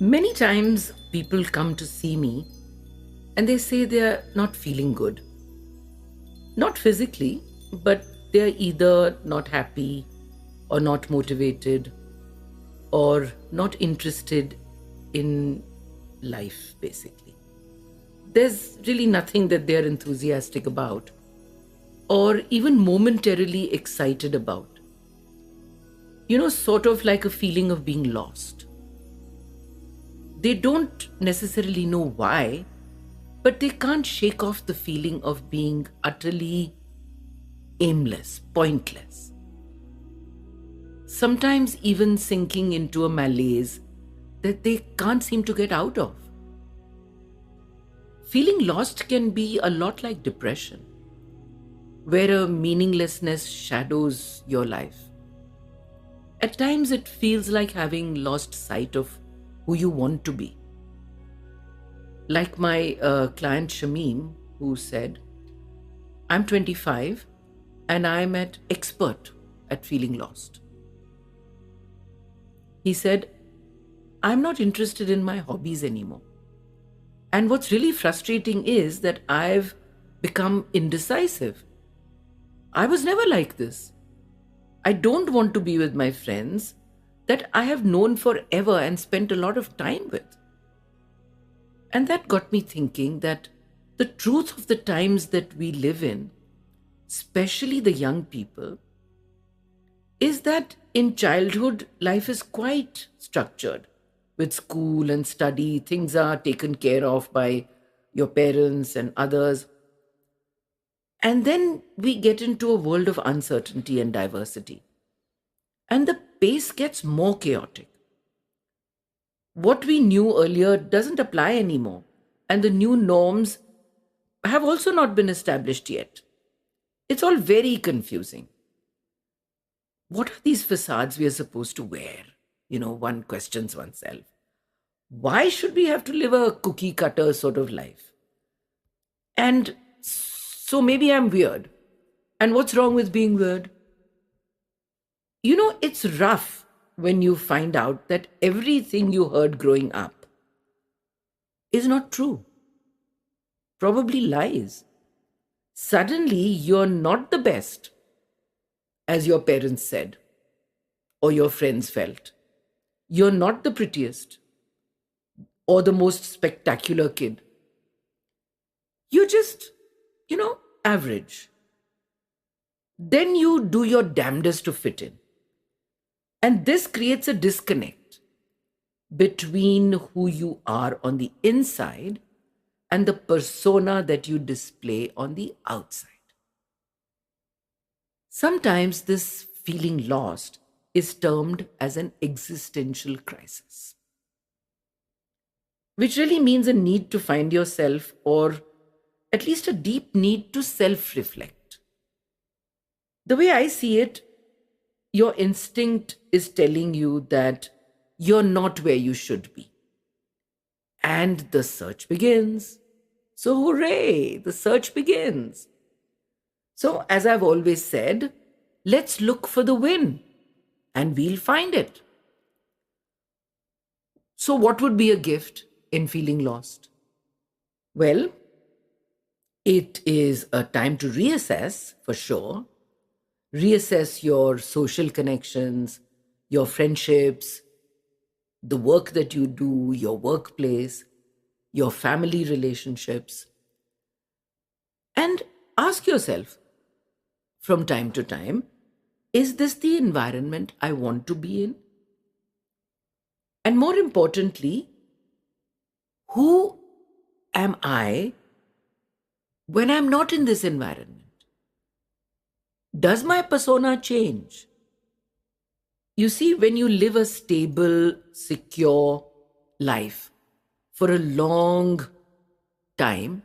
Many times people come to see me and they say they're not feeling good. Not physically, but they're either not happy or not motivated or not interested in life, basically. There's really nothing that they're enthusiastic about or even momentarily excited about. Sort of like a feeling of being lost. They don't necessarily know why, but they can't shake off the feeling of being utterly aimless, pointless. Sometimes even sinking into a malaise that they can't seem to get out of. Feeling lost can be a lot like depression, where a meaninglessness shadows your life. At times, it feels like having lost sight of who you want to be. Like my client Shamim, who said, I'm 25 and I'm at expert at feeling lost. He said, I'm not interested in my hobbies anymore. And what's really frustrating is that I've become indecisive. I was never like this. I don't want to be with my friends that I have known forever and spent a lot of time with. And that got me thinking that the truth of the times that we live in, especially the young people, is that in childhood, life is quite structured. With school and study, things are taken care of by your parents and others. And then we get into a world of uncertainty and diversity. And the pace gets more chaotic. What we knew earlier doesn't apply anymore. And the new norms have also not been established yet. It's all very confusing. What are these facades we are supposed to wear? One questions oneself. Why should we have to live a cookie cutter sort of life? And so maybe I'm weird. And what's wrong with being weird? It's rough when you find out that everything you heard growing up is not true, probably lies. Suddenly, you're not the best, as your parents said, or your friends felt. You're not the prettiest or the most spectacular kid. You're just, average. Then you do your damnedest to fit in. And this creates a disconnect between who you are on the inside and the persona that you display on the outside. Sometimes this feeling lost is termed as an existential crisis, which really means a need to find yourself or at least a deep need to self reflect. The way I see it, your instinct is telling you that you're not where you should be. And the search begins. So, hooray, the search begins. So, as I've always said, let's look for the win and we'll find it. So, what would be a gift in feeling lost? Well, it is a time to reassess for sure. Reassess your social connections, your friendships, the work that you do, your workplace, your family relationships. And ask yourself from time to time, is this the environment I want to be in? And more importantly, who am I when I'm not in this environment? Does my persona change? You see, when you live a stable, secure life for a long time,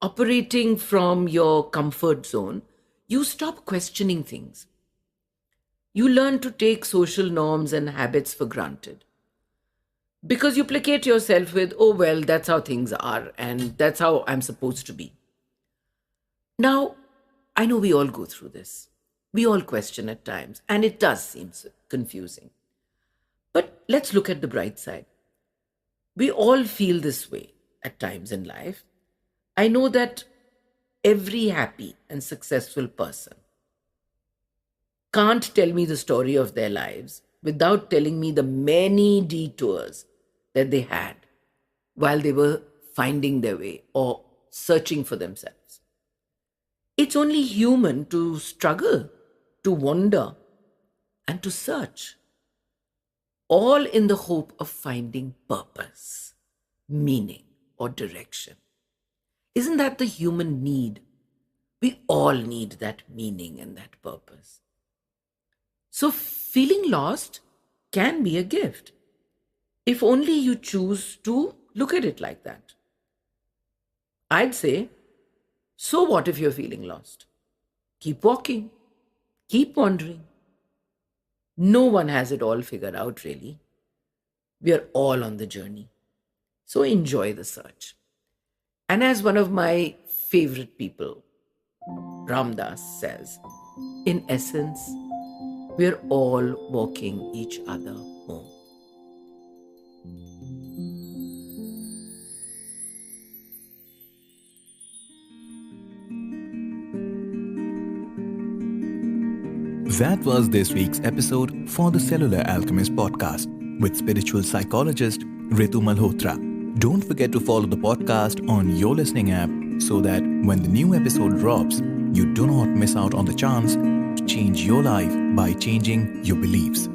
operating from your comfort zone, you stop questioning things. You learn to take social norms and habits for granted. Because you placate yourself with, oh, well, that's how things are, and that's how I'm supposed to be. Now, I know we all go through this. We all question at times, and it does seem confusing. But let's look at the bright side. We all feel this way at times in life. I know that every happy and successful person can't tell me the story of their lives without telling me the many detours that they had while they were finding their way or searching for themselves. It's only human to struggle, to wander, and to search, all in the hope of finding purpose, meaning, or direction. Isn't that the human need? We all need that meaning and that purpose. So, feeling lost can be a gift if only you choose to look at it like that. I'd say, so what if you're feeling lost? Keep walking, keep wandering. No one has it all figured out, really. We are all on the journey. So enjoy the search. And as one of my favorite people, Ram Dass, says, in essence, we're all walking each other home. That was this week's episode for the Cellular Alchemist podcast with spiritual psychologist Ritu Malhotra. Don't forget to follow the podcast on your listening app so that when the new episode drops, you do not miss out on the chance to change your life by changing your beliefs.